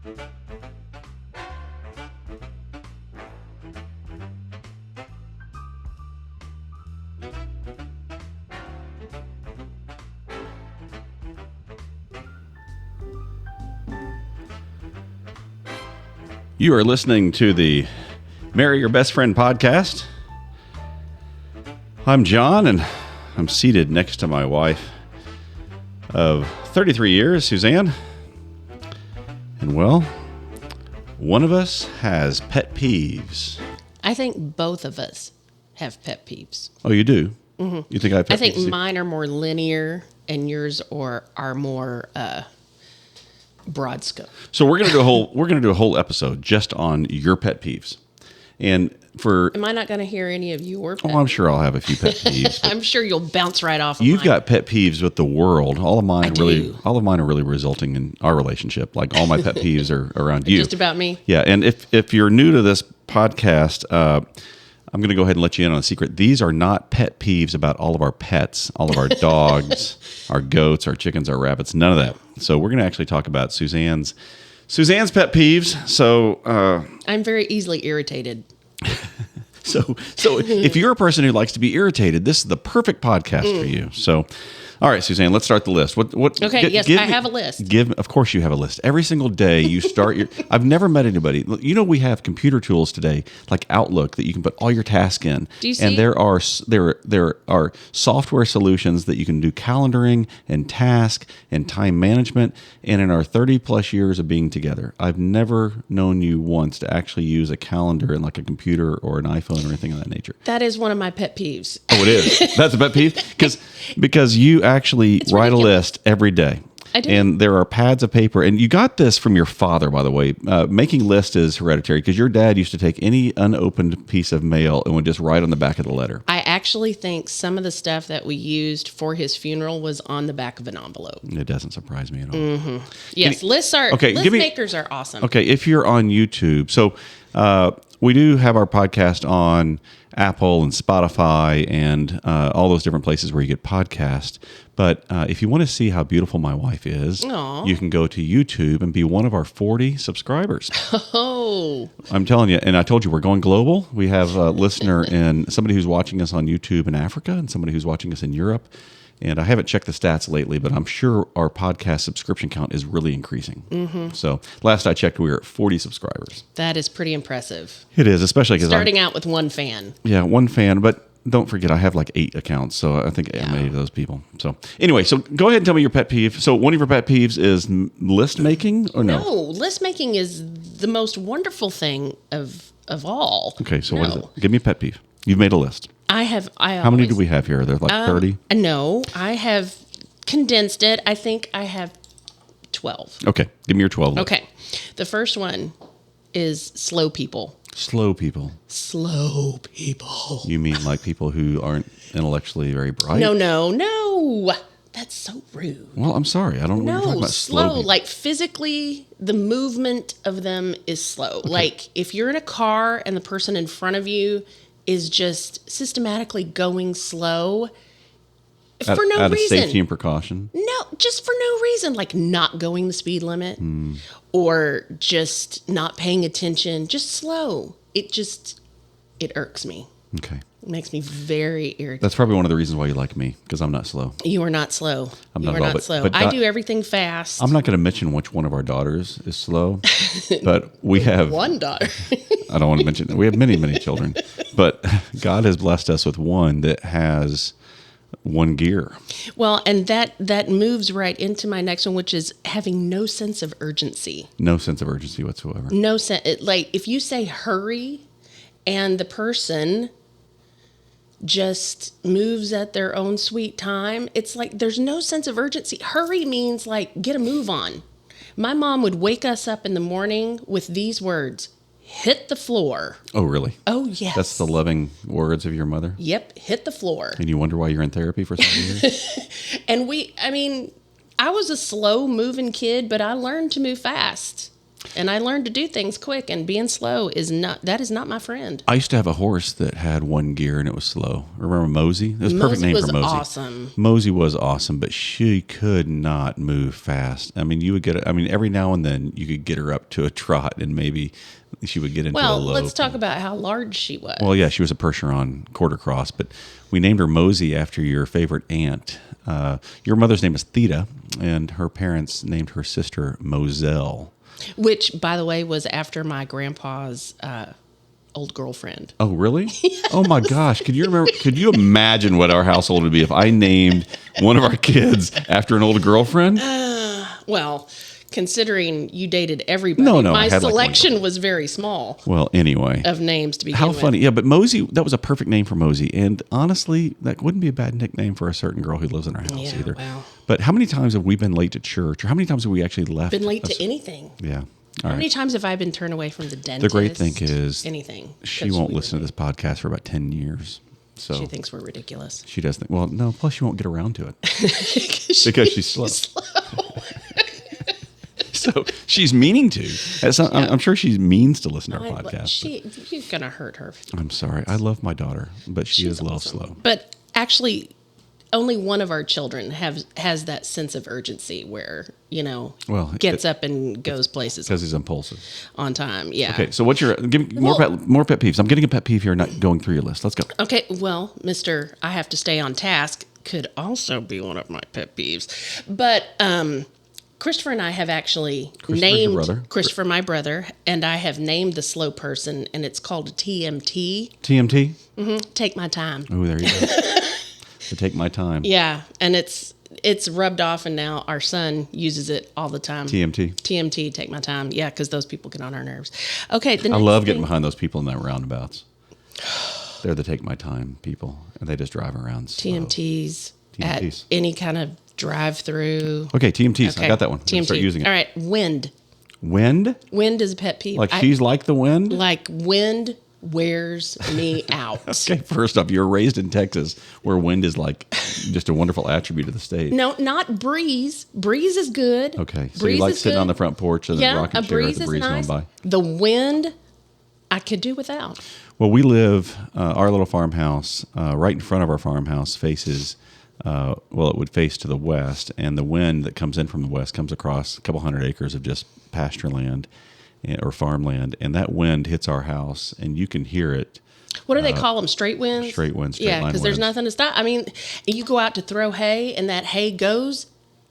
You are listening to the Marry Your Best Friend podcast. I'm John, and I'm seated next to my wife of 33 years, Suzanne. And well, one of us has pet peeves. I think both of us have pet peeves. Oh, you do? Mm-hmm. You think I have pet I think peeves? mine are more linear and yours are more broad scope. So we're gonna do a whole episode just on your pet peeves. And am I not going to hear any of your pet Oh, I'm sure I'll have a few pet peeves. I'm sure you'll bounce right off of You've mine. got pet peeves with the world. All of mine do. are really resulting in our relationship. Like all my pet peeves are around you. Just about me? Yeah, and if you're new to this podcast, I'm going to go ahead and let you in on a secret. These are not pet peeves about all of our pets, all of our dogs, our goats, our chickens, our rabbits, none of that. So we're going to actually talk about Suzanne's pet peeves. So I'm very easily irritated. So if you're a person who likes to be irritated, this is the perfect podcast for you. So, all right, Suzanne, let's start the list. Okay, yes, I have a list. Of course you have a list. Every single day you start I've never met anybody. You know, we have computer tools today, like Outlook, that you can put all your tasks in. Do you see? And there are software solutions that you can do calendaring and task and time management. And in our 30 plus years of being together, I've never known you once to actually use a calendar in like a computer or an iPhone or anything of that nature. That is one of my pet peeves. Oh, it is. That's a pet peeve because you actually write a list every day. I do. And there are pads of paper. And you got this from your father, by the way. Making lists is hereditary because your dad used to take any unopened piece of mail and would just write on the back of the letter. I actually think some of the stuff that we used for his funeral was on the back of an envelope. It doesn't surprise me at all. Mm-hmm. Yes, list makers are awesome. Okay, if you're on YouTube, so we do have our podcast on Apple and Spotify and all those different places where you get podcasts. But if you want to see how beautiful my wife is, Aww. You can go to YouTube and be one of our 40 subscribers. Oh. I'm telling you, and I told you we're going global. We have a listener and somebody who's watching us on YouTube in Africa and somebody who's watching us in Europe. And I haven't checked the stats lately, but I'm sure our podcast subscription count is really increasing. Mm-hmm. So last I checked, we were at 40 subscribers. That is pretty impressive. It is, especially because starting out with one fan. Yeah, one fan, but don't forget I have like 8 accounts, so I think I'm 8 of those people. So anyway, so go ahead and tell me your pet peeve. So one of your pet peeves is list making, or no? No, list making is the most wonderful thing of all. Okay, so what is it? Give me a pet peeve. You've made a list. How many do we have here? Are there like 30? No, I have condensed it. I think I have 12. Okay, give me your 12 list. Okay, the first one is slow people. Slow people. Slow people. You mean like people who aren't intellectually very bright? No. That's so rude. Well, I'm sorry. I don't know what you're talking about. Slow. Like physically, the movement of them is slow. Okay. Like if you're in a car and the person in front of you is just systematically going slow for no reason. Out of safety and precaution? No, just for no reason. Like not going the speed limit or just not paying attention. Just slow. It irks me. Okay. It makes me very irritated. That's probably one of the reasons why you like me, because I'm not slow. You are not slow. You are not slow. But I do everything fast. I'm not going to mention which one of our daughters is slow, but we have one daughter. I don't want to mention that. We have many, many children, but God has blessed us with one that has one gear. Well, and that moves right into my next one, which is having no sense of urgency. No sense of urgency whatsoever. No sense. Like if you say hurry and the person just moves at their own sweet time, it's like there's no sense of urgency. Hurry means like get a move on. My mom would wake us up in the morning with these words: hit the floor. Oh, really? Oh, yes. That's the loving words of your mother? Yep, hit the floor. And you wonder why you're in therapy for so many years? And I was a slow moving kid, but I learned to move fast. and I learned to do things quick, and being slow is not my friend. I used to have a horse that had one gear and it was slow. Remember Mosey? It was a perfect name for Mosey. Awesome. Mosey was awesome, but she could not move fast. I mean, every now and then you could get her up to a trot and maybe she would get into a lope. Well, let's talk about how large she was. Well, yeah, she was a Percheron quarter cross, but we named her Mosey after your favorite aunt. Your mother's name is Theta, and her parents named her sister Moselle. Which, by the way, was after my grandpa's old girlfriend. Oh, really? Yes. Oh my gosh! Could you imagine what our household would be if I named one of our kids after an old girlfriend? Well, considering you dated everybody, no, my selection was very small. Well, anyway, of names to begin how with. funny! Yeah, but Mosey, that was a perfect name for Mosey, and honestly, that wouldn't be a bad nickname for a certain girl who lives in our house either. Wow. But how many times have we been late to church, or how many times have we actually left? Been late to anything? Yeah. How many times have I been turned away from the dentist? The great thing is anything. She won't listen to this podcast for about 10 years. So she thinks we're ridiculous. She does think, well, no, plus she won't get around to it. because she's slow. So she's meaning to. I'm sure she means to listen to our podcast. You're going to hurt her. I'm sorry. I love my daughter, but she's is a little slow. But actually, only one of our children has that sense of urgency where, gets up and goes places. Because he's impulsive. On time, yeah. Okay, so what's your, give me more pet peeves. I'm getting a pet peeve here, not going through your list. Let's go. Okay, well, Mr. I have to stay on task could also be one of my pet peeves. But Christopher and I have actually named Christopher, my brother, and I have named the slow person, and it's called a TMT. TMT? Mm-hmm. Take my time. Oh, there you go. To take my time. Yeah, and it's rubbed off, and now our son uses it all the time. TMT, take my time. Yeah, because those people get on our nerves. Okay, I love getting behind those people in that roundabouts. They're the take my time people, and they just drive around slow. TMTs at any kind of drive-through. Okay, TMTs. Okay. I got that one. TMT. Start using it. All right, wind. Wind? Wind is a pet peeve. Like she's like the wind? Like wind wears me out. Okay, first off, you're raised in Texas where wind is like just a wonderful attribute of the state. No, not breeze. Breeze is good. Okay, so you like sitting on the front porch and then rocking chair with the breeze nice. going by. The wind, I could do without. Well, we live, our little farmhouse, right in front of our farmhouse faces, it would face to the west, and the wind that comes in from the west comes across a couple hundred acres of just pasture land or farmland, and that wind hits our house, and you can hear it. What do they call them? Straight winds? Straight winds, straight line winds. Yeah, because there's nothing to stop. I mean, you go out to throw hay, and that hay goes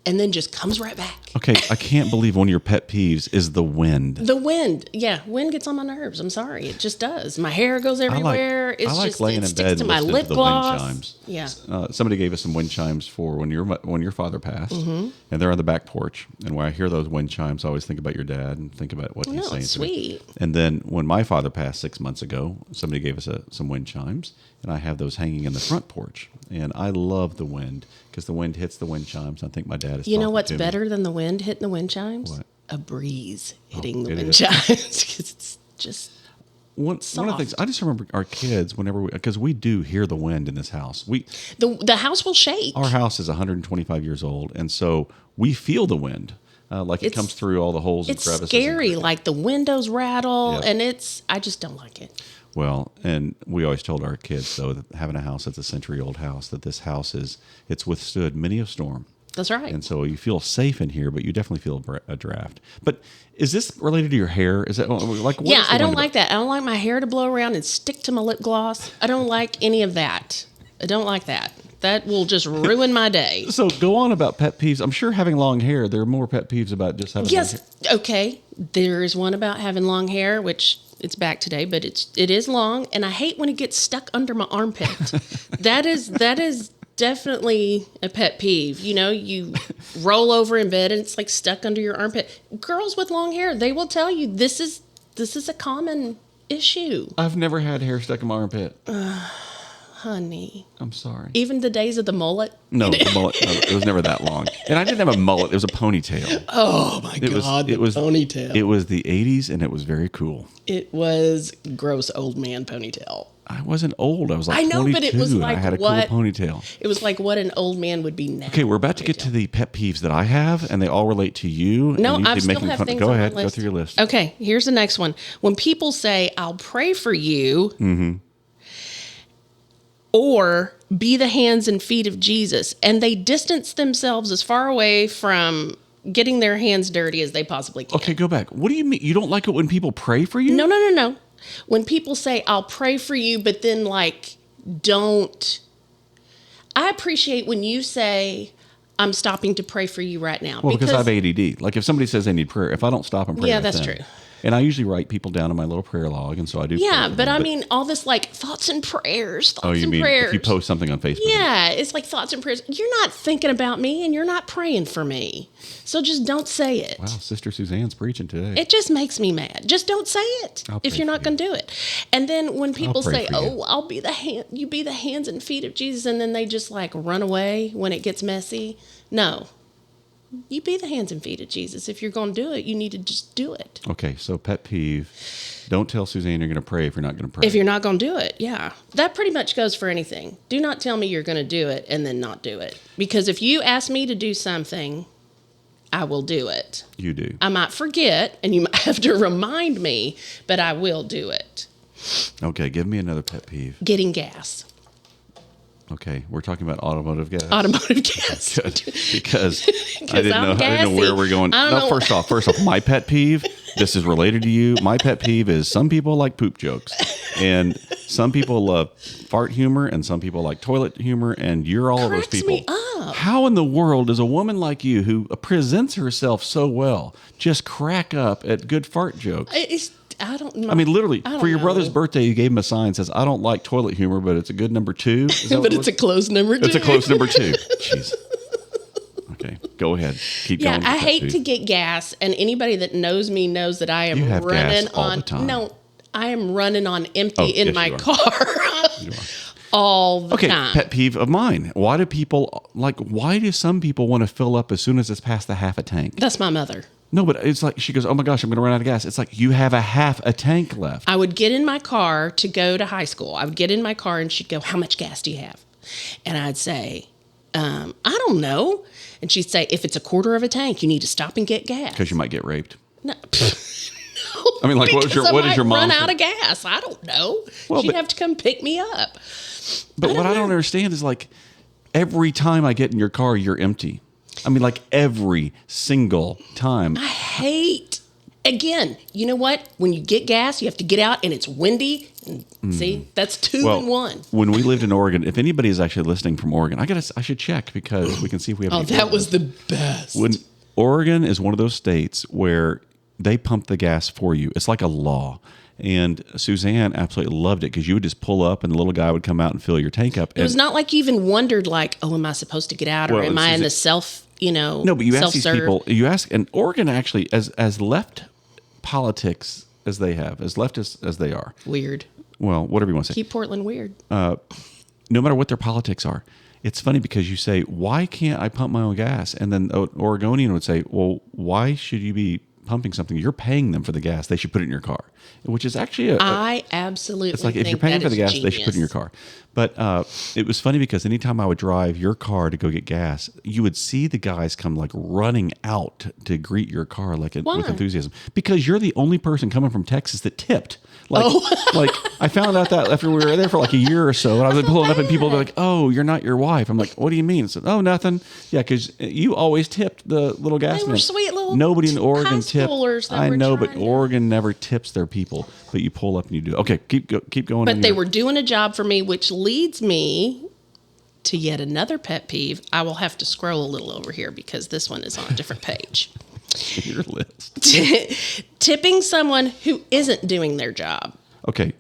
and then just comes right back. Okay, I can't believe one of your pet peeves is the wind. The wind. Yeah, wind gets on my nerves. I'm sorry. It just does. My hair goes everywhere. I like laying in bed to my lip gloss. Wind chimes. Yeah. Somebody gave us some wind chimes for when your father passed, and they're on the back porch. And when I hear those wind chimes, I always think about your dad and think about what he's saying. It's sweet. And then when my father passed 6 months ago, somebody gave us some wind chimes, and I have those hanging in the front porch. And I love the wind because the wind hits the wind chimes. I think my dad is. You know what's better than the wind hitting the wind chimes? What? A breeze hitting the wind chimes because it's just one of the things I just remember our kids because we do hear the wind in this house. The house will shake. Our house is 125 years old, and so we feel the wind. It comes through all the holes and crevices. It's scary, like the windows rattle, and I just don't like it. Well, and we always told our kids, though, that having a house that's a century-old house, that this house it's withstood many a storm. That's right. And so you feel safe in here, but you definitely feel a draft. But is this related to your hair? Is that like? Yeah, I don't like that. I don't like my hair to blow around and stick to my lip gloss. I don't like any of that. I don't like that. That will just ruin my day. So go on about pet peeves. I'm sure having long hair, there are more pet peeves about just having long hair. Yes, okay. There is one about having long hair, which it's back today, but it is long, and I hate when it gets stuck under my armpit. That is definitely a pet peeve. You roll over in bed and it's like stuck under your armpit. Girls with long hair, they will tell you this is a common issue. I've never had hair stuck in my armpit. honey. I'm sorry. Even the days of the mullet? No, the mullet. No, it was never that long. And I didn't have a mullet. It was a ponytail. Oh, my God. It was ponytail. It was the 80s, and it was very cool. It was gross old man ponytail. I wasn't old. I was like I know, 22, but it was like and I had a what- cool ponytail. It was like what an old man would be now. Okay, we're about to get to the pet peeves that I have, and they all relate to you. No, and I you still making have fun. things Go on my ahead. Go list. through your list. Okay, here's the next one. When people say, I'll pray for you, or be the hands and feet of Jesus, and they distance themselves as far away from getting their hands dirty as they possibly can. Okay, go back. What do you mean? You don't like it when people pray for you? No. When people say, I'll pray for you, but then like, don't. I appreciate when you say, I'm stopping to pray for you right now. Well, because I have ADD. Like if somebody says they need prayer, if I don't stop and pray, Yeah, with that's them- true. And I usually write people down in my little prayer log, and so I do. Yeah, pray for but them. I mean, all this like thoughts and prayers, thoughts Oh, you and mean prayers. if you post something on Facebook? Yeah, it's like thoughts and prayers. You're not thinking about me and you're not praying for me. So just don't say it. Wow, Sister Suzanne's preaching today. It just makes me mad. Just don't say it I'll if pray you're for not you. going to do it. And then when people pray say, for you. "Oh, I'll be the hand, you be the hands and feet of Jesus," and then they just like run away when it gets messy. No. You be the hands and feet of Jesus. If you're going to do it, you need to just do it. Okay, so pet peeve. Don't tell Suzanne you're going to pray if you're not going to pray. If you're not going to do it, yeah. That pretty much goes for anything. Do not tell me you're going to do it and then not do it. Because if you ask me to do something, I will do it. You do. I might forget and you might have to remind me, but I will do it. Okay, give me another pet peeve. Getting gas. Okay, we're talking about automotive gas. Automotive gas. Good. Because I didn't I'm know where gassy. we're going. I don't know. First off, my pet peeve. This is related to you. My pet peeve is some people like poop jokes, and some people love fart humor, and some people like toilet humor, and you're all of those Cracks people. me up. How in the world does a woman like you, who presents herself so well, just crack up at good fart jokes? I don't know. I mean, literally, I don't for your know. brother's birthday, you gave him a sign that says, "I don't like toilet humor, but it's a good number 2." Is that what But it it's a was? close number 2. It's a close number 2. Jeez. Okay, go ahead. Keep Yeah, going. I with that, hate dude. to get gas, and anybody that knows me knows that I am You have running gas all on. the time. No, I am running on empty Oh, in yes, my you are. car You are. all the Okay, time. pet peeve of mine. Why do some people want to fill up as soon as it's past the half a tank? That's my mother. No, but it's like she goes, "Oh my gosh, I'm going to run out of gas." It's like you have a half a tank left. I would get in my car to go to high school. I would get in my car, and she'd go, "How much gas do you have?" And I'd say, "I don't know." And she'd say, "If it's a quarter of a tank, you need to stop and get gas." Because you might get raped. No. I mean, like, what Because what I is your might mom? run out of gas. I don't know. Well, She'd but- have to come pick me up. But what I don't understand is like every time I get in your car, you're empty. I mean, like every single time. I hate. Again, you know what? When you get gas, you have to get out, and it's windy. And see, that's two in one. When we lived in Oregon, if anybody is actually listening from Oregon, I should check because we can see if we have. Oh, any that was listeners. the best. When Oregon is one of those states where they pump the gas for you. It's like a law. And Suzanne absolutely loved it because you would just pull up and the little guy would come out and fill your tank up. It was not like you even wondered, like, oh, am I supposed to get out, or Well, am I in Suzanne- the self, No, but you ask these self-serve? people, and Oregon actually, as left politics as they have, as leftist as they are, Weird. well, whatever you want to say, Keep Portland weird. no matter what their politics are, it's funny because you say, why can't I pump my own gas? And then an Oregonian would say, well, why should you be pumping something? You're paying them for the gas. They should put it in your car, which is actually I absolutely it's like if think you're paying that for the is gas, they should put it in your genius. car. But it was funny because anytime I would drive your car to go get gas, you would see the guys come like running out to greet your car like Why? with enthusiasm because you're the only person coming from Texas that tipped. Like, Oh. like I found out that after we were there for like a year or so, and I was pulling up and people were like, "Oh, you're not your wife." I'm like, "What do you mean?" I said, "Oh, nothing." Yeah, because you always tipped the little gas They were man. sweet little Nobody in Oregon high tipped. schoolers that I were know, but trying to- Oregon never tips their people. But you pull up and you do. Okay, keep going. But on they your- were doing a job for me, which leads me to yet another pet peeve. I will have to scroll a little over here because this one is on a different page. your list. Tipping someone who isn't doing their job. Okay,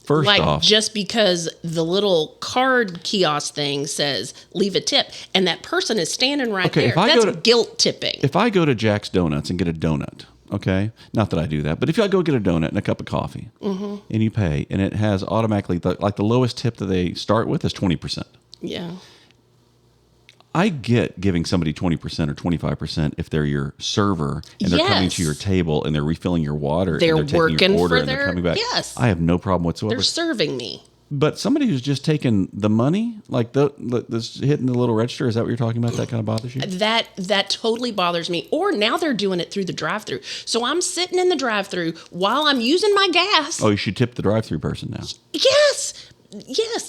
first Like off, just because the little card kiosk thing says leave a tip and that person is standing right Okay, there. if I That's go to- guilt tipping. if I go to Jack's Donuts and get a donut, okay, not that I do that, but if I go get a donut and a cup of coffee and you pay and it has automatically, like the lowest tip that they start with is 20%. Yeah. I get giving somebody 20% or 25% if they're your server and they're coming to your table and they're refilling your water. They're and they're working taking your order for and they're their, coming back. yes. I have no problem whatsoever. They're serving me. But somebody who's just taking the money, like this hitting the little register, is that what you're talking about? That kind of bothers you? That totally bothers me. Or now they're doing it through the drive-through. So I'm sitting in the drive-through while I'm using my gas. Oh, you should tip the drive-through person now. Yes.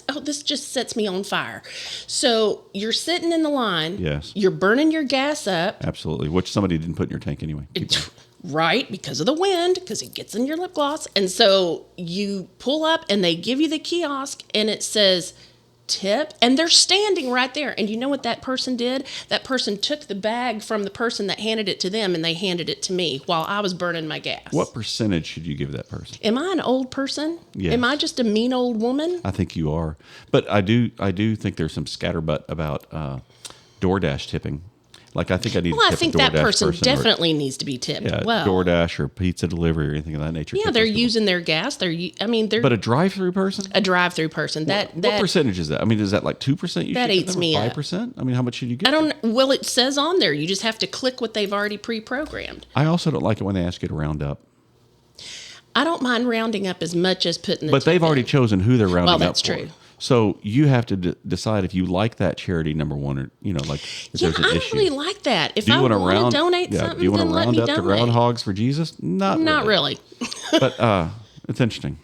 Oh, this just sets me on fire. So you're sitting in the line. Yes. You're burning your gas up. Absolutely. Which somebody didn't put in your tank anyway. Right, because of the wind, because it gets in your lip gloss. And so you pull up and they give you the kiosk and it says tip, and they're standing right there. And you know what that person did? That person took the bag from the person that handed it to them and they handed it to me while I was burning my gas. What percentage should you give that person? Am I an old person? Yes. Am I just a mean old woman? I think you are. But I do think there's some scatterbutt about DoorDash tipping. Like, I think I need to tip I think a DoorDash that person or, definitely needs to be tipped. yeah, well, DoorDash or pizza delivery or anything of that nature. yeah, Tip they're those people. using their gas. They're But a drive-through person? a drive-through person. What percentage is that? I mean, is that like 2% you That should give eats them, me or up. 5%? I mean, how much should you get? I don't. Well, it says on there. You just have to click what they've already pre-programmed. I also don't like it when they ask you to round up. I don't mind rounding up as much as putting the But they've tip already in. chosen who they're rounding up that's for. true. So you have to decide if you like that charity, number one, or, like if Yeah, there's an I don't issue. really like that. If Do you I want to want to donate something, do you want then to let round me up the donate. groundhogs for Jesus? Not really. But it's interesting.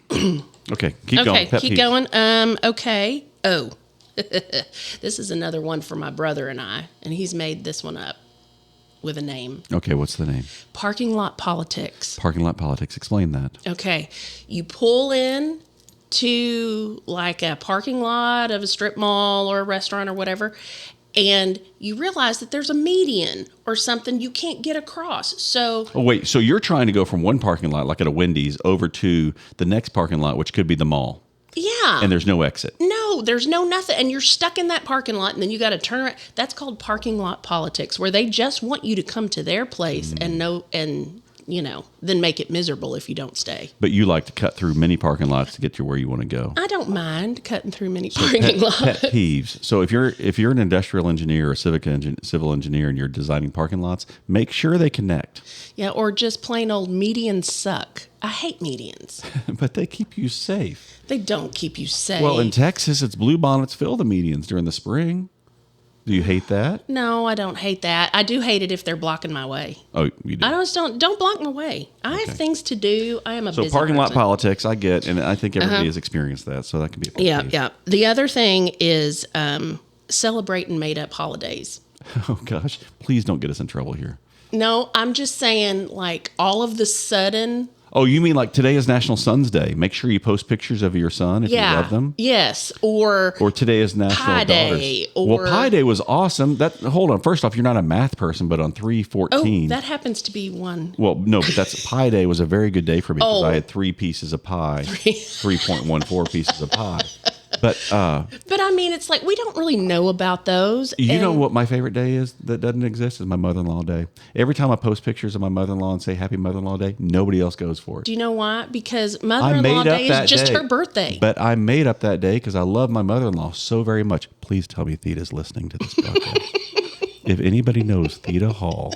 Okay, keep going. Pet Keep peeves. going. Okay. Oh, this is another one for my brother and I, and he's made this one up with a name. Okay, what's the name? Parking lot politics. Parking lot politics. Explain that. Okay, you pull in to like a parking lot of a strip mall or a restaurant or whatever, and you realize that there's a median or something you can't get across. So Oh, wait. So you're trying to go from one parking lot, like at a Wendy's, over to the next parking lot, which could be the mall, yeah. and there's no exit. No, there's no nothing. And you're stuck in that parking lot, and then you got to turn around. That's called parking lot politics, where they just want you to come to their place then make it miserable if you don't stay. But you like to cut through many parking lots to get to where you want to go. I don't mind cutting through many parking lots. Pet peeves. So if you're an industrial engineer or civil engineer and you're designing parking lots, make sure they connect. Yeah, or just plain old medians suck. I hate medians. But they keep you safe. They don't keep you safe. Well, in Texas, it's bluebonnets fill the medians during the spring. Do you hate that? No, I don't hate that. I do hate it if they're blocking my way. Oh, you do. I just don't block my way. I have things to do. I am a busy parking lot person. politics, I get, and I think everybody has experienced that, so that can be a pet Yeah, peeve. yeah. The other thing is celebrating made-up holidays. Oh gosh, please don't get us in trouble here. No, I'm just saying, like, all of the sudden... Oh, you mean like today is National Sons Day? Make sure you post pictures of your son if you love them. Yes, or today is National Pi Daughters. Day, Well, or- Pi Day was awesome. Hold on. First off, you're not a math person, but on 3/14. that happens to be one. Well, no, but that's Pi Day was a very good day for me because Oh. I had 3 pieces of pie, 3.14 pieces of pie. But But I mean, it's like we don't really know about those. you know and- what my favorite day is that doesn't exist is my mother-in-law day. Every time I post pictures of my mother-in-law and say Happy Mother-in-law Day, nobody else goes for it. Do you know why? Because I Mother-in-Law made up Day that is just day, her birthday. But I made up that day because I love my mother-in-law so very much. Please tell me Theta's listening to this podcast. If anybody knows Theta Hall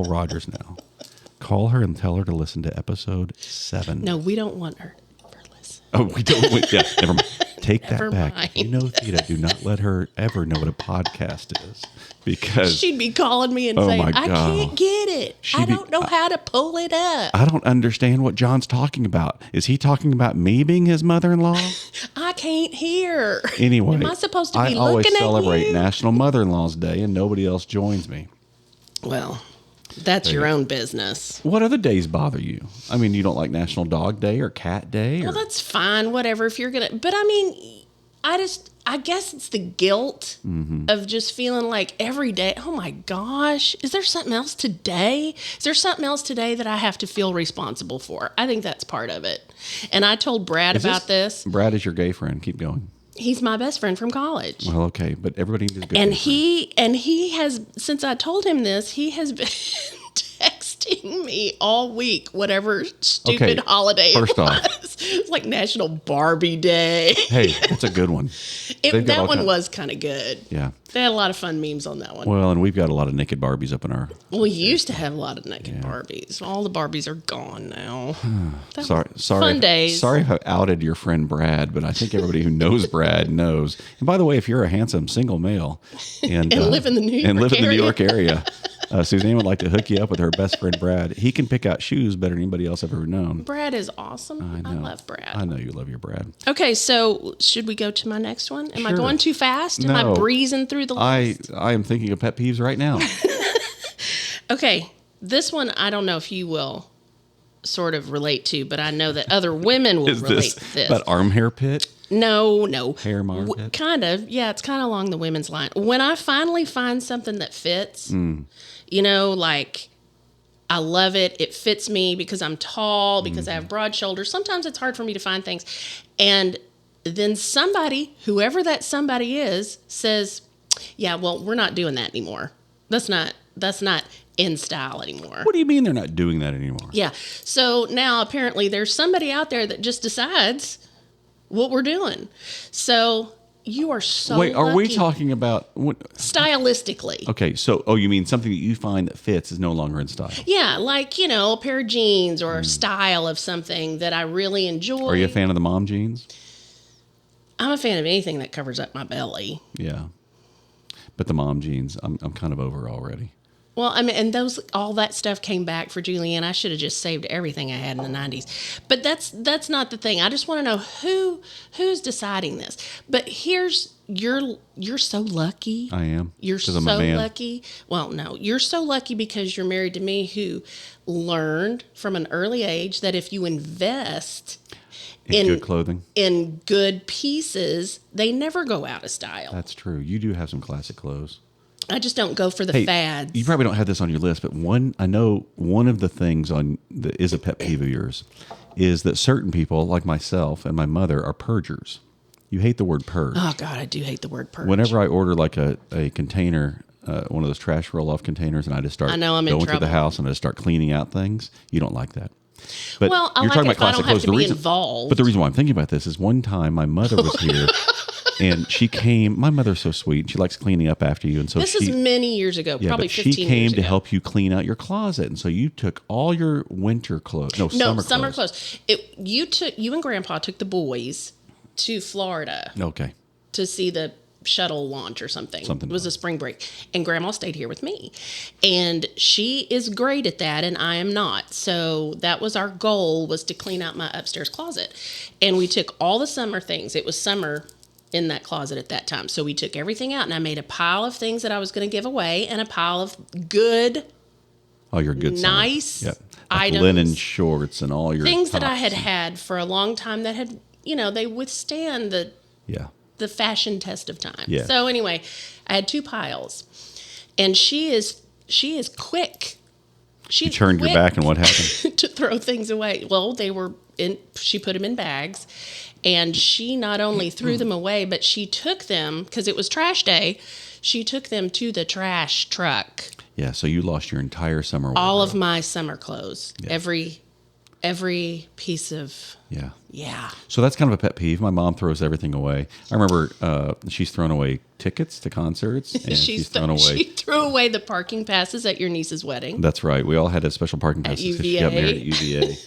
Rogers now, call her and tell her to listen to episode 7. No, we don't want her for listen. Oh, we don't. Yeah, never mind. Take Never that back. mind. You know Theta. Do not let her ever know what a podcast is because She'd be calling me and Oh saying, my I God. can't get it. I don't know how to pull it up. I don't understand what John's talking about. Is he talking about me being his mother-in-law? I can't hear. Anyway, Am I supposed to be I always looking at celebrate you? National Mother-in-Law's Day, and nobody else joins me. Well, that's your own business. What other days bother you? I mean, you don't like National Dog Day or Cat Day? Or, Well, that's fine, whatever, if you're going to. But I mean, I guess it's the guilt of just feeling like every day, oh my gosh, is there something else today? Is there something else today that I have to feel responsible for? I think that's part of it. And I told Brad about this. Brad is your gay friend. Keep going. He's my best friend from college. Well, okay, but everybody needs a good And gay friend. he has, since I told him this, he has been texting texting me all week, whatever stupid holiday first it off. was. It's like National Barbie Day. Hey, that's a good one. That one was kind of good. Yeah. They had a lot of fun memes on that one. Well, and we've got a lot of naked Barbies up in our... We used to have a lot of naked Barbies. All the Barbies are gone now. Sorry, fun days. Sorry if I outed your friend Brad, but I think everybody who knows Brad knows. And by the way, if you're a handsome single male and live in the New York area, Suzanne would like to hook you up with her best friend Brad. He can pick out shoes better than anybody else I've ever known. Brad is awesome. I love Brad. I know you love your Brad. Okay, so should we go to my next one? Am I Sure. going too fast? Am I breezing through the list? I am thinking of pet peeves right now. Okay, this one I don't know if you will sort of relate to, but I know that other women will relate to this. About arm hair pit? No. Hair arm pit? Kind of. Yeah, it's kind of along the women's line. When I finally find something that fits, you know, like I love it. It fits me because I'm tall, because I have broad shoulders. Sometimes it's hard for me to find things. And then somebody, whoever that somebody is, says, yeah, well, we're not doing that anymore. That's not in style anymore. What do you mean they're not doing that anymore? Yeah. So now apparently there's somebody out there that just decides what we're doing. So you are so Wait, are we lucky. talking about... Stylistically. Okay, so, you mean something that you find that fits is no longer in style? Yeah, like, you know, a pair of jeans or a style of something that I really enjoy. Are you a fan of the mom jeans? I'm a fan of anything that covers up my belly. Yeah. But the mom jeans, I'm kind of over already. Well, I mean, and all that stuff came back for Julianne. I should have just saved everything I had in the 90s. But that's not the thing. I just want to know who's deciding this. But you're so lucky. I am. You're 'Cause so I'm a man. lucky. Well, no, you're so lucky because you're married to me, who learned from an early age that if you invest In good clothing. in good pieces, they never go out of style. That's true. You do have some classic clothes. I just don't go for the fads. You probably don't have this on your list, but I know one of the things that is a pet peeve of yours is that certain people, like myself and my mother, are purgers. You hate the word purge. Oh, God, I do hate the word purge. Whenever I order like a container, one of those trash roll-off containers, and I just start I know I'm in going through the trouble. house and I just start cleaning out things, you don't like that. But Well, I like it if I don't have to be involved. But the reason why I'm thinking about this is one time my mother was here and she came. My mother's so sweet. She likes cleaning up after you. And so This is many years ago, probably 15 years ago. she came to help you clean out your closet. And so you took all your winter clothes. No, summer clothes. You and Grandpa took the boys to Florida Okay. to see the shuttle launch or something. Something It was like a spring break. And Grandma stayed here with me. And she is great at that, and I am not. So that was our goal, was to clean out my upstairs closet. And we took all the summer things. It was summer in that closet at that time. So we took everything out, and I made a pile of things that I was going to give away and a pile of good, Oh, you're good. nice Summer. Yep. Like items. linen shorts and all your Things that I tops. had for a long time that had, they withstand the fashion test of time. Yeah. So anyway, I had two piles, and she is quick. She You turned your back, and what happened? to throw things away. Well, they were in. She put them in bags, and she not only threw them away, but she took them because it was trash day. She took them to the trash truck. Yeah. So you lost your entire summer wardrobe. All of my summer clothes, every piece of. Yeah. So that's kind of a pet peeve. My mom throws everything away. I remember she's thrown away tickets to concerts, and she's thrown away. She threw away the parking passes at your niece's wedding. That's right. We all had a special parking passes because she got married at UVA,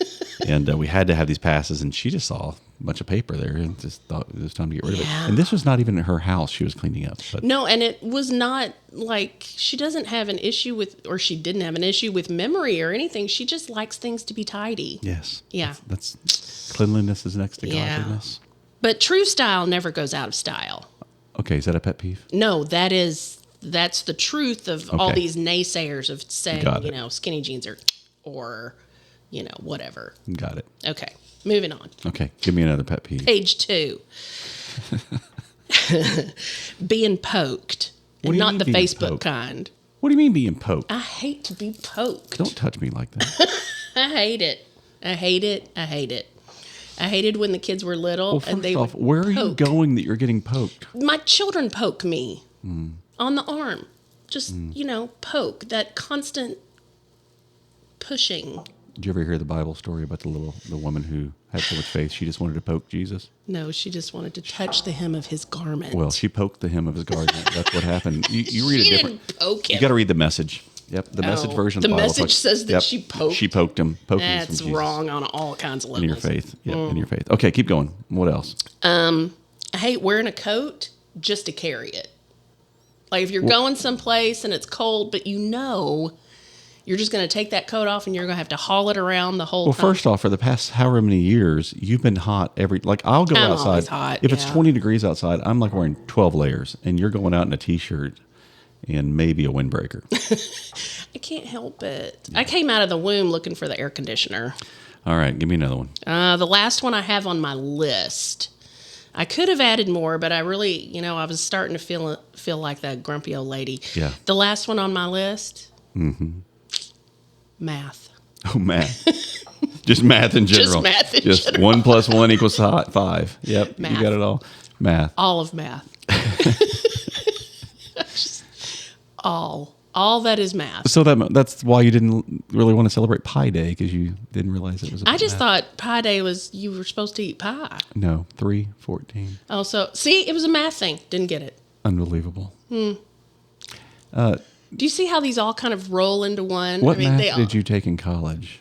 and we had to have these passes. And she just saw a bunch of paper there and just thought it was time to get rid of it. And this was not even her house; she was cleaning up. But no, and it was not like she doesn't have an issue with, or she didn't have an issue with memory or anything. She just likes things to be tidy. yes, Yeah. that's cleanliness is next to Yeah. godliness. But true style never goes out of style. Okay, is that a pet peeve? No, that's the truth of all Okay. these naysayers of saying, Got it. skinny jeans or whatever. Got it. Okay, moving on. Okay, give me another pet peeve. Page 2. Being poked. What do And you not mean the being Facebook poked? kind. What do you mean being poked? I hate to be poked. Don't touch me like that. I hate it. I hate it. I hate it. I hated when the kids were little Well, and first they off, would where are you poke. going that you're getting poked? My children poke me on the arm. Just, poke. That constant pushing. Did you ever hear the Bible story about the woman who had so much faith she just wanted to poke Jesus? No, she just wanted to touch the hem of his garment. Well, she poked the hem of his garment. That's what happened. You read She it different. didn't poke him. You got to read the Message. Yep, the Message version of the Bible. The Message says that she poked. She poked him. Poking is from That's Jesus. wrong on all kinds of levels. In your faith. Yep, in your faith. Okay, keep going. What else? I hate wearing a coat just to carry it. Like if you're going someplace and it's cold, but you're just going to take that coat off and you're going to have to haul it around the whole time. Well, first off, for the past however many years, you've been hot I'll go I'm outside. always hot, If it's 20 degrees outside, I'm like wearing 12 layers, and you're going out in a t-shirt and maybe a windbreaker. I can't help it. I came out of the womb looking for the air conditioner. All right, give me another one. The last one I have on my list. I could have added more, but I really, I was starting to feel like that grumpy old lady. Yeah. The last one on my list. Mm-hmm. Math. Oh, math. Just math in general. Just math in Just general. 1 + 1 = 5. Yep, Math. you got it all. Math. All of math. All that is math. So that's why you didn't really want to celebrate Pi Day, because you didn't realize it was about I just math. thought Pi Day was you were supposed to eat pie. No, 3/14. Oh, so see, it was a math thing. Didn't get it. Unbelievable. Do you see how these all kind of roll into one? What math did you take in college?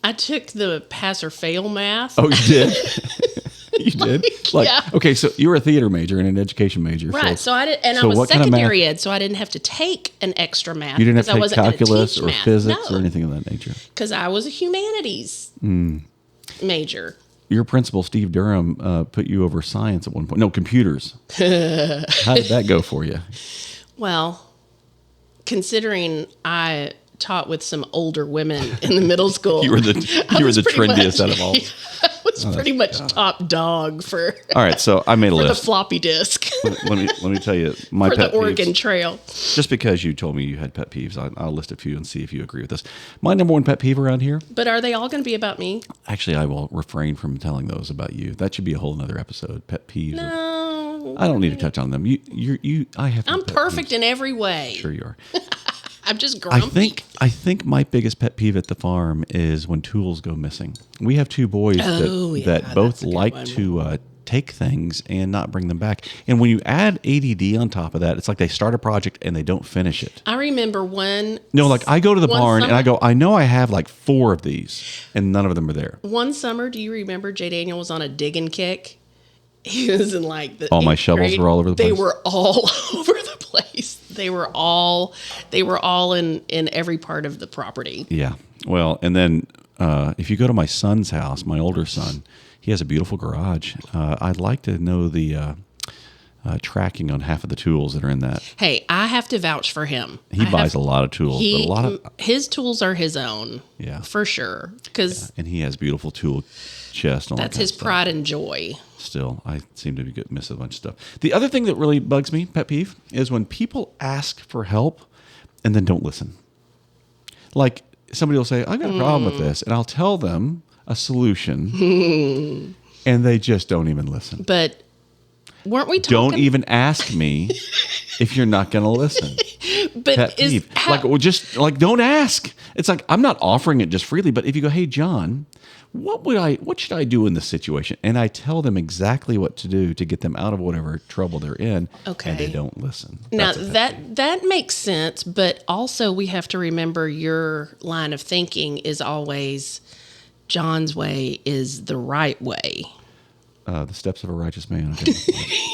I took the pass or fail math. Oh, you did? You did? Yeah. Okay, so you were a theater major and an education major. Right. So I did, and I so was what kind of secondary math? ed, so I didn't have to take an extra math. You didn't have to because take I wasn't gonna calculus teach or math. physics No, or anything of that nature. because I was a humanities major. Your principal, Steve Durham, put you over science at one point. No, computers. How did that go for you? Well, considering I taught with some older women in the middle school, You were the trendiest out of all. I was pretty much top dog for All right, so I made a the list. floppy disk Let me tell you my for pet the Oregon peeves. Trail. Just because you told me you had pet peeves, I'll list a few and see if you agree with this. My number one pet peeve around here. But are they all going to be about me? Actually, I will refrain from telling those about you. That should be a whole nother episode. Pet peeves. No, I don't need to touch on them. I have. I'm pet perfect peeves. in every way. Sure you are. I'm just grumpy. I think my biggest pet peeve at the farm is when tools go missing. We have two boys that both that's a good like one. to take things and not bring them back. And when you add ADD on top of that, it's like they start a project and they don't finish it. I remember one. No, like I go to the One barn and summer- I go, I know I have like 4 of these and none of them are there. One summer, do you remember Jay Daniel was on a digging kick? He was in like the All my 8th shovels grade. were all over the They place? were all over the place. They were all in every part of the property. Yeah. Well, and then if you go to my son's house, my older son, he has a beautiful garage. I'd like to know the tracking on half of the tools that are in that. Hey, I have to vouch for him. He buys a lot of tools, but a lot of his tools are his own. Yeah. For sure. Because and he has beautiful tool chest. And all that's that his kind of stuff. pride and joy. Still, I seem to be miss a bunch of stuff. The other thing that really bugs me, pet peeve, is when people ask for help and then don't listen. Like somebody will say, "I've got a problem with this," and I'll tell them a solution, and they just don't even listen. But weren't we talking? Don't even ask me if you're not going to listen. But Pet is peeve. Like don't ask. It's like I'm not offering it just freely, but if you go, "Hey John, what should I do in this situation?" And I tell them exactly what to do to get them out of whatever trouble they're in, Okay. and they don't listen. Now That's a pet peeve. that makes sense, but also we have to remember your line of thinking is always John's way is the right way. The steps of a righteous man.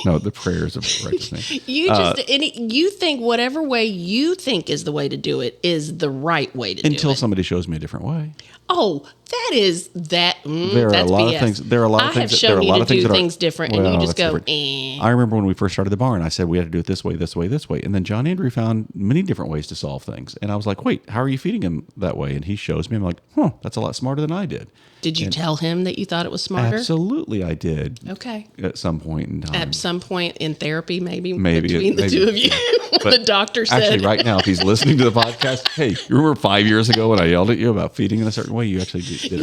No, the prayers of a righteous man. You think whatever way you think is the way to do it is the right way to do it. Until somebody shows me a different way. Oh, that is that. There are that's a lot BS. of things. There are a lot of I things. have There are shown a you lot to of things do that are things different, and you just that's go. different. I remember when we first started the barn, I said we had to do it this way, this way, this way, and then John Andrew found many different ways to solve things, and I was like, "Wait, how are you feeding him that way?" And he shows me. I'm like, that's a lot smarter than I did." Did you tell him that you thought it was smarter? Absolutely, I did. Okay. At some point in time. At some point in therapy, maybe Maybe between the two of you, But the doctor said. Actually, right now, if he's listening to the podcast, hey, you remember 5 years ago when I yelled at you about feeding in a certain way? You actually did it right.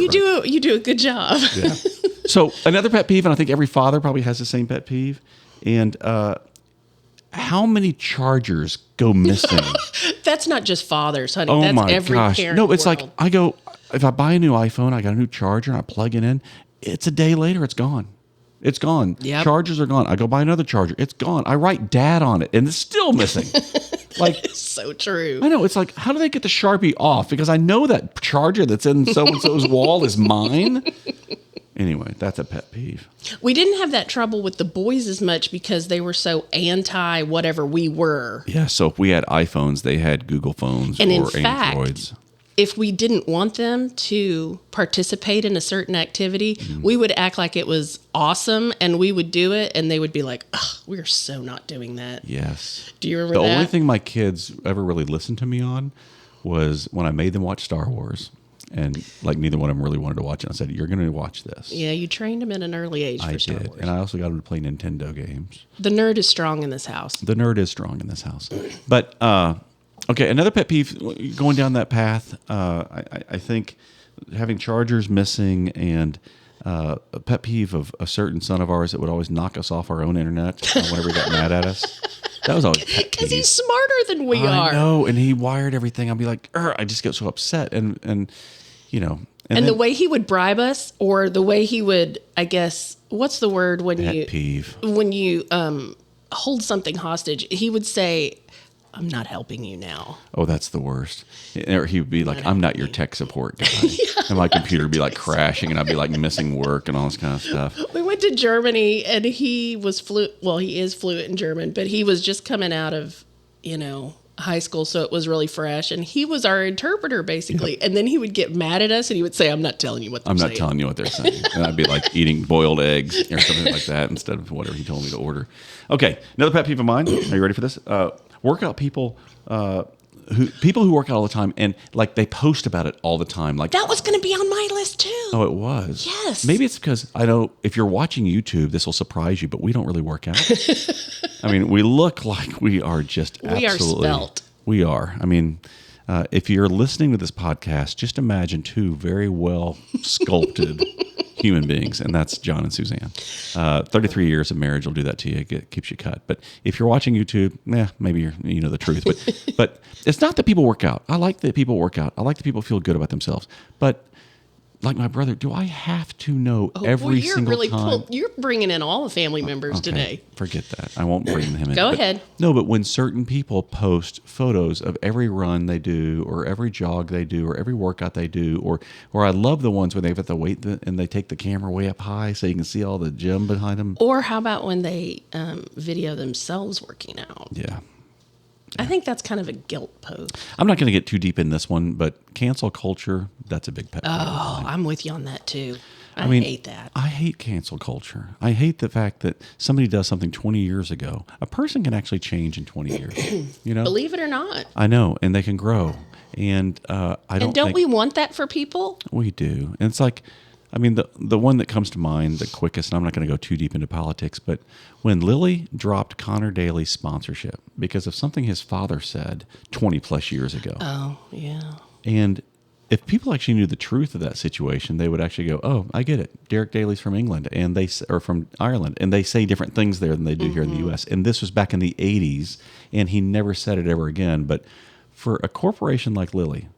You do a good job. Yeah. So another pet peeve, and I think every father probably has the same pet peeve, and how many chargers go missing That's not just fathers, honey. Oh That's my every gosh. parent. No, it's world. like I go, if I buy a new iPhone, I got a new charger and I plug it in, it's a day later, it's gone. It's gone. Yep. Chargers are gone. I go buy another charger. It's gone. I write dad on it and it's still missing. Like, so true. I know. It's like, how do they get the Sharpie off? Because I know that charger that's in so-and-so's wall is mine. Anyway, that's a pet peeve. We didn't have that trouble with the boys as much because they were so anti whatever we were. Yeah, so if we had iPhones, they had Google phones And or in fact, Androids. if we didn't want them to participate in a certain activity, we would act like it was awesome and we would do it and they would be like, ugh, we're so not doing that. Yes. Do you remember The that? only thing my kids ever really listened to me on was when I made them watch Star Wars. And like neither one of them really wanted to watch it. I said, you're going to watch this. Yeah, you trained them at an early age for Star Wars. And I also got them to play Nintendo games. The nerd is strong in this house. The nerd is strong in this house. But, okay, another pet peeve, going down that path, I think having chargers missing and a pet peeve of a certain son of ours that would always knock us off our own internet whenever he got mad at us. That was always a pet Because peeve. he's smarter than we are. I know, and he wired everything. I'd be like, I just get so upset. And you know. And then, the way he would bribe us, or the way he would, I guess, what's the word when pet peeve. when you hold something hostage? He would say, "I'm not helping you now." Oh, that's the worst. Or he would be like, I'm not your tech support guy. And my computer would be like crashing and I'd be like missing work and all this kind of stuff. We went to Germany and he was fluent. Well, he is fluent in German, but he was just coming out of, high school. So it was really fresh. And he was our interpreter basically. Yep. And then he would get mad at us and he would say, I'm not telling you what they're saying. I'm not telling you what they're saying. And I'd be like eating boiled eggs or something like that instead of whatever he told me to order. Okay. Another pet peeve of mine. Are you ready for this? Workout people, people who work out all the time and like they post about it all the time. Like that was going to be on my list too. Oh, it was. Yes. Maybe it's because I know if you're watching YouTube, this will surprise you, but we don't really work out. I mean, we look like we are just absolutely. We are svelte. We are. I mean, if you're listening to this podcast, just imagine two very well sculpted human beings, and that's John and Suzanne. 33 years of marriage will do that to you. It keeps you cut. But if you're watching YouTube, maybe you know the truth. But it's not that people work out. I like that people work out. I like that people feel good about themselves. But like my brother, do I have to know every single time? You're bringing in all the family members today. Forget that. I won't bring him in. Go ahead. No, but when certain people post photos of every run they do or every jog they do or every workout they do, or I love the ones where they've got the weight and they take the camera way up high so you can see all the gym behind them. Or how about when they video themselves working out? Yeah. I think that's kind of a guilt post. I'm not going to get too deep in this one, but cancel culture, that's a big pet peeve. Oh, I'm with you on that too. I hate that. I hate cancel culture. I hate the fact that somebody does something 20 years ago. A person can actually change in 20 years. Believe it or not. I know, and they can grow. And don't we want that for people? We do. And it's like, I mean, the one that comes to mind, the quickest, and I'm not going to go too deep into politics, but when Lilly dropped Connor Daly's sponsorship because of something his father said 20 plus years ago. Oh, yeah. And if people actually knew the truth of that situation, they would actually go, oh, I get it. Derek Daly's from England or from Ireland, and they say different things there than they do here in the U.S. And this was back in the 80s, and he never said it ever again. But for a corporation like Lilly,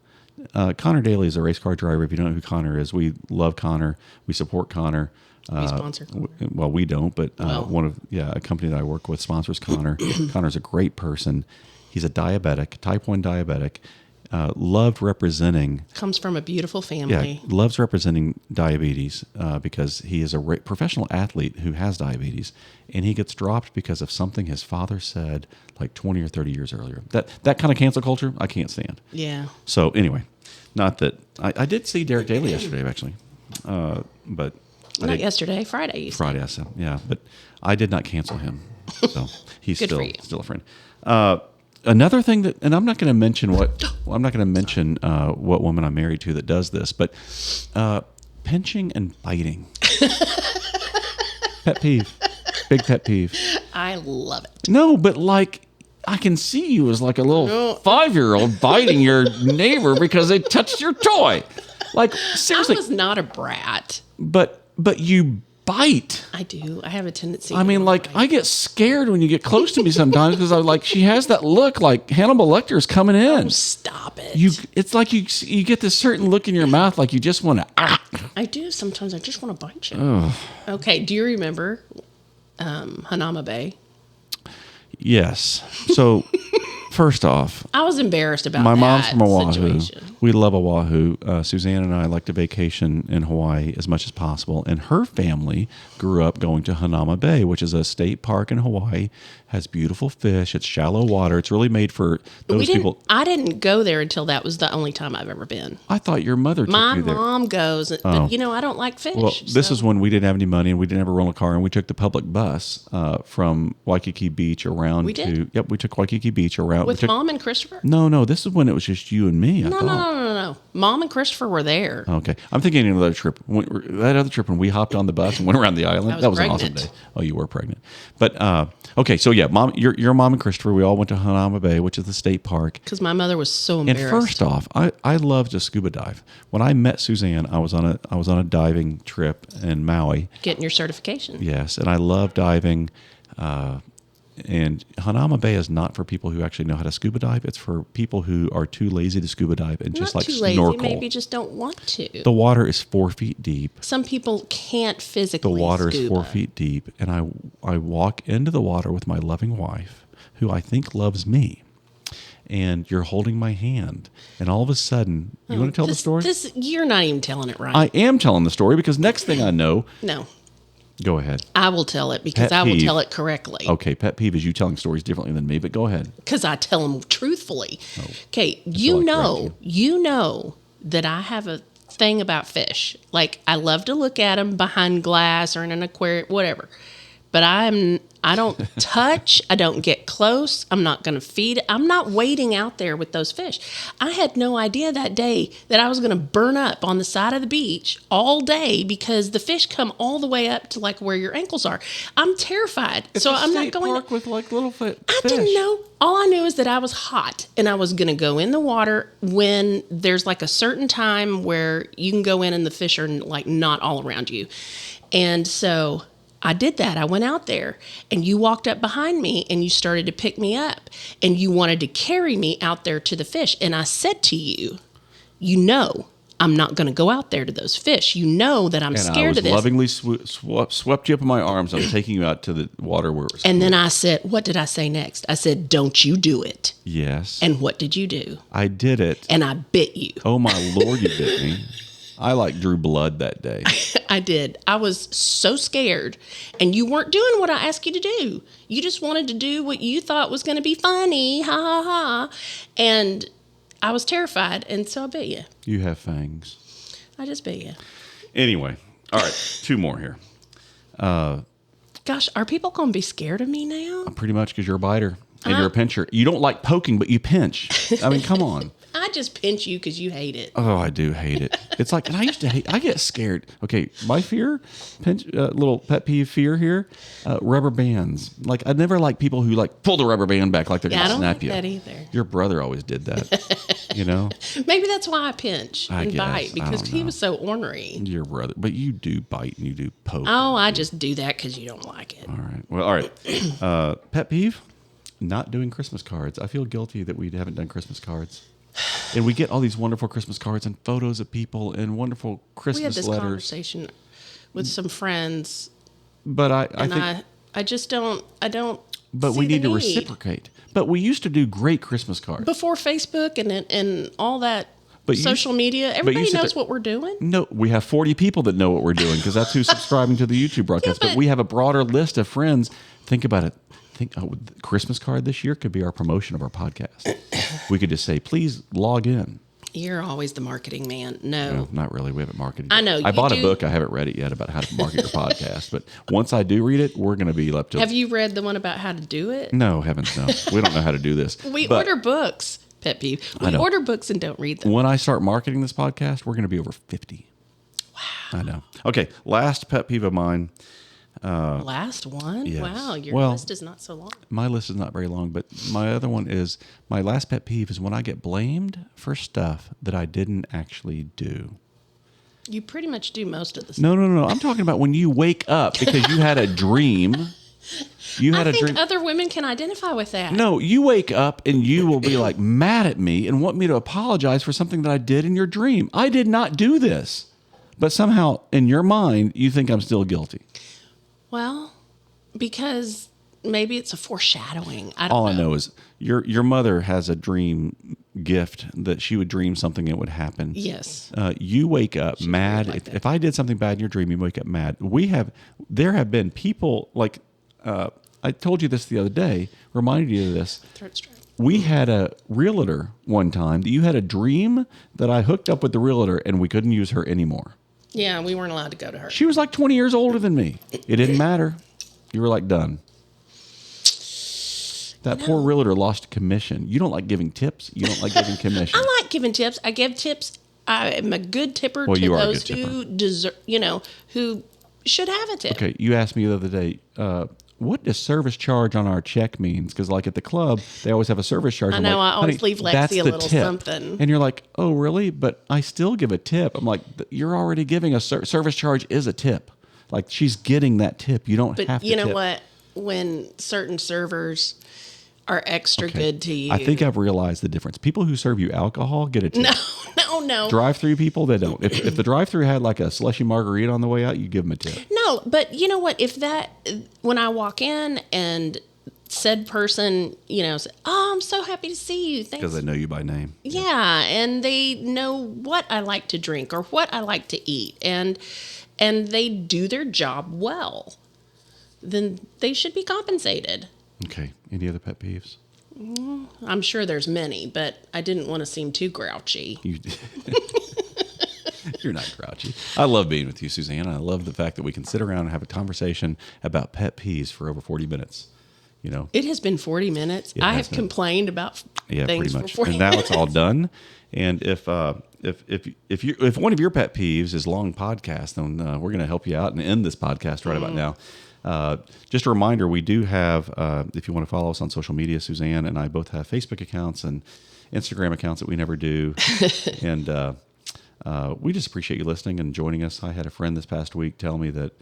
Connor Daly is a race car driver. If you don't know who Connor is, we love Connor. We support Connor. We sponsor Connor. Well, we don't, but a company that I work with sponsors Connor. Connor's a great person. He's a diabetic, type 1 diabetic. Loved representing. Comes from a beautiful family. Yeah, loves representing diabetes because he is a professional athlete who has diabetes, and he gets dropped because of something his father said like 20 or 30 years earlier. That kind of cancel culture, I can't stand. Yeah. So anyway, not that I did see Derek Daly yesterday actually, but not yesterday, Friday. Friday, I said, yeah, but I did not cancel him, so he's still a friend. Another thing that, and I'm not going to mention what woman I'm married to that does this, but pinching and biting. Pet peeve. Big pet peeve. I love it. No, but like, I can see you as like a little 5-year-old biting your neighbor because they touched your toy. Like, seriously. I was not a brat. But you bite. I do. I have a tendency. I mean, like, I get scared when you get close to me sometimes because I like she has that look like Hannibal Lecter's coming in. Oh, stop it. It's like you get this certain look in your mouth, like you just want to. I do. Sometimes I just want to bite you. Okay. Do you remember Hanama Bay? Yes. So, first off, I was embarrassed about my that mom's from Oahu. situation. We love Oahu. Suzanne and I like to vacation in Hawaii as much as possible. And her family grew up going to Hanama Bay, which is a state park in Hawaii. Has beautiful fish. It's shallow water. It's really made for those people. I didn't go there until that was the only time I've ever been. I thought your mother took My you there. mom goes, but I don't like fish. Well, this so- is when we didn't have any money and we didn't have a rental car, and we took the public bus from Waikiki Beach around We did? Yep, we took Waikiki Beach around. with Mom and Christopher. No, this is when it was just you and me. I No, thought. no. Mom and Christopher were there. Okay, I'm thinking of another trip. That other trip when we hopped on the bus and went around the island. I was That was an awesome pregnant. day. Oh, you were pregnant. But okay, so yeah, mom, your mom and Christopher, we all went to Hanama Bay, which is the state park. Because my mother was so And embarrassed. first off, I love to scuba dive. When I met Suzanne, I was on a diving trip in Maui. Getting your certification. Yes, and I love diving. And Hanama Bay is not for people who actually know how to scuba dive. It's for people who are too lazy to scuba dive and just Not like too lazy, snorkel. maybe just don't want to. The water is 4 feet deep. Some people can't The physically water is scuba. 4 feet deep, and I walk into the water with my loving wife, who I think loves me. And you're holding my hand, and all of a sudden, you want to tell the story? You're not even telling it right. I am telling the story because next thing I know, No, go ahead. I will tell it because Pet I will peeve. tell it correctly. Okay, pet peeve is you telling stories differently than me, but go ahead. Because I tell them truthfully. Oh. Okay, I you like know that I have a thing about fish. Like, I love to look at them behind glass or in an aquarium, whatever. But I don't touch. I don't get close. I'm not going to feed. I'm not waiting out there with those fish. I had no idea that day that I was going to burn up on the side of the beach all day because the fish come all the way up to like where your ankles are. I'm terrified. I'm not going. Park with like little fish. I didn't know. All I knew is that I was hot and I was going to go in the water when there's like a certain time where you can go in and the fish are like not all around you. And so I did that. I went out there and you walked up behind me and you started to pick me up and you wanted to carry me out there to the fish. And I said to you, I'm not going to go out there to those fish. You know that I'm scared of this. I lovingly swept you up in my arms. I'm taking you out to the water where it was. And then I said, what did I say next? I said, don't you do it. Yes. And what did you do? I did it. And I bit you. Oh my Lord, you bit me. I like drew blood that day. I did. I was so scared. And you weren't doing what I asked you to do. You just wanted to do what you thought was going to be funny. Ha ha ha. And I was terrified. And so I bit you. You have fangs. I just bit you. Anyway. All right. 2 more here. Gosh, are people going to be scared of me now? Pretty much because you're a biter and you're a pincher. You don't like poking, but you pinch. I mean, come on. I just pinch you because you hate it. Oh, I do hate it. It's like, and I get scared. Okay, my fear, little pet peeve fear here, rubber bands. Like, I never like people who like pull the rubber band back like they're Yeah, going I to don't snap like you. that either. Your brother always did that, you know? Maybe that's why I pinch I and guess. bite I because don't he know. was so ornery. Your brother. But you do bite and you do poke. Oh, I just do that because you don't like it. All right. Well, all right. Pet peeve, not doing Christmas cards. I feel guilty that we haven't done Christmas cards. And we get all these wonderful Christmas cards and photos of people and wonderful Christmas We had this letters. conversation with some friends, But I and think I just don't. I don't. but see we the need to reciprocate. But we used to do great Christmas cards. Before Facebook and all that But you- social media, everybody sit knows there- what we're doing. No, we have 40 people that know what we're doing because that's who's subscribing to the YouTube broadcast. Yeah, but but- we have a broader list of friends. Think about it. The Christmas card this year could be our promotion of our podcast. We could just say, please log in. You're always the marketing man. No. No, not really. We haven't marketed it. I know, I you bought a do. book. I haven't read it yet about how to market your podcast. But once I do read it, we're going to be up to. Have you read the one about how to do it? No, heavens no. We don't know how to do this. We But order books. Pet peeve. I We know. order books and don't read them. when I start marketing this podcast, we're going to be over 50. Wow. I know. Okay. Last pet peeve of mine. Last one? yes. Wow, your Well- list is not so long. My list is not very long, but my other one is my last pet peeve is when I get blamed for stuff that I didn't actually do. You pretty much do most of the stuff. No. I'm talking about when you wake up because you had a dream. I think other women can identify with that. No, you wake up and you will be like mad at me and want me to apologize for something that I did in your dream. I did not do this. But somehow in your mind, you think I'm still guilty. Well, because maybe it's a foreshadowing. I don't know. All I know is your mother has a dream gift that she would dream something that would happen. Yes. You wake up mad. Like if I did something bad in your dream, you wake up mad. There have been people like, I told you this the other day, reminded you of this. Throat strike. We had a realtor one time that you had a dream that I hooked up with the realtor and we couldn't use her anymore. Yeah, we weren't allowed to go to her. She was like 20 years older than me. It didn't matter. You were like done. That poor realtor lost a commission. You don't like giving tips. You don't like giving commission. I like giving tips. I give tips. I am a good tipper Well, to you are a those good tipper. who deserve, who should have a tip. Okay, you asked me the other day, what does service charge on our check means? Because like at the club, they always have a service charge. I I'm know, like, I always honey, leave Lexi that's a the little tip. something. And you're like, oh, really? But I still give a tip. I'm like, you're already giving a service charge is a tip. Like she's getting that tip. You don't have to you know tip. what? When certain servers are extra good to you. I think I've realized the difference. People who serve you alcohol get a tip. No. Drive-through people, they don't. If the drive-through had like a slushy margarita on the way out, you give them a tip. No, but you know what? When I walk in and said person, says, "Oh, I'm so happy to see you." Thanks. Because they know you by name. Yeah, and they know what I like to drink or what I like to eat, and they do their job well. Then they should be compensated. Okay. Any other pet peeves? I'm sure there's many, but I didn't want to seem too grouchy. You're not grouchy. I love being with you, Suzanne. I love the fact that we can sit around and have a conversation about pet peeves for over 40 minutes. It has been 40 minutes. I have complained about things pretty much. for 40 and now minutes. it's all done. And if one of your pet peeves is long podcast, then we're going to help you out and end this podcast right about now. Just a reminder, we do have, if you want to follow us on social media, Suzanne and I both have Facebook accounts and Instagram accounts that we never do. And we just appreciate you listening and joining us. I had a friend this past week tell me that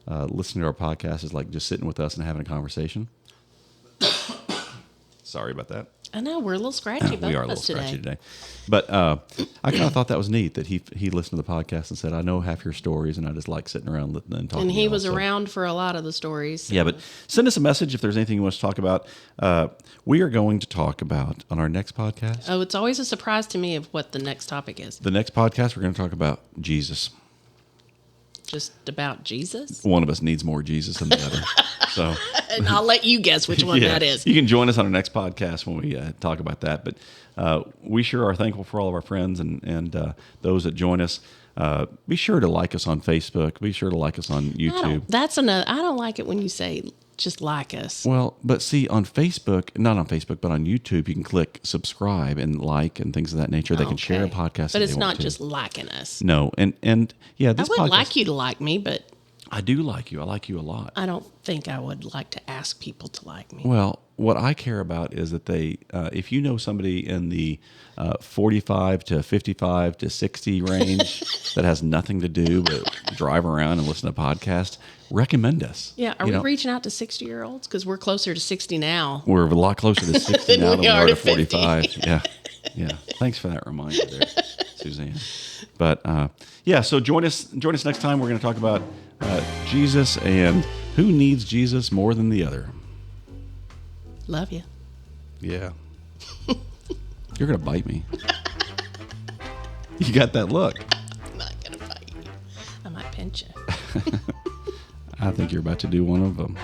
listening to our podcast is like just sitting with us and having a conversation. Sorry about that. I know, we're a little scratchy about We are a little us scratchy today. But I kind of thought that was neat that he listened to the podcast and said, I know half your stories and I just like sitting around and talking. And he was so. around for a lot of the stories. So. Yeah, but send us a message if there's anything you want us to talk about. We are going to talk about on our next podcast. Oh, it's always a surprise to me of what the next topic is. The next podcast, we're going to talk about Jesus. Just about Jesus? One of us needs more Jesus than the other. So, and I'll let you guess which one that is. You can join us on our next podcast when we talk about that. But we sure are thankful for all of our friends and those that join us. Be sure to like us on Facebook. Be sure to like us on YouTube. I don't like it when you say just like us. Well, but see, on Facebook, not on Facebook, but on YouTube, you can click subscribe and like and things of that nature. They can share a podcast. But it's not just liking us. No, and yeah, this I would podcast, like you to like me, but I do like you. I like you a lot. I don't think I would like to ask people to like me. Well, what I care about is that they, if you know somebody in the 45 to 55 to 60 range that has nothing to do but drive around and listen to podcasts, recommend us. Yeah, are we reaching out to 60-year-olds? Because we're closer to 60 now. We're a lot closer to 60 now than we are to 50. 45. Yeah. Thanks for that reminder there, Suzanne. But so join us next time. We're going to talk about Jesus and who needs Jesus more than the other. Love you. Yeah. You're going to bite me. You got that look. I'm not going to bite you. I might pinch you. I think you're about to do one of them.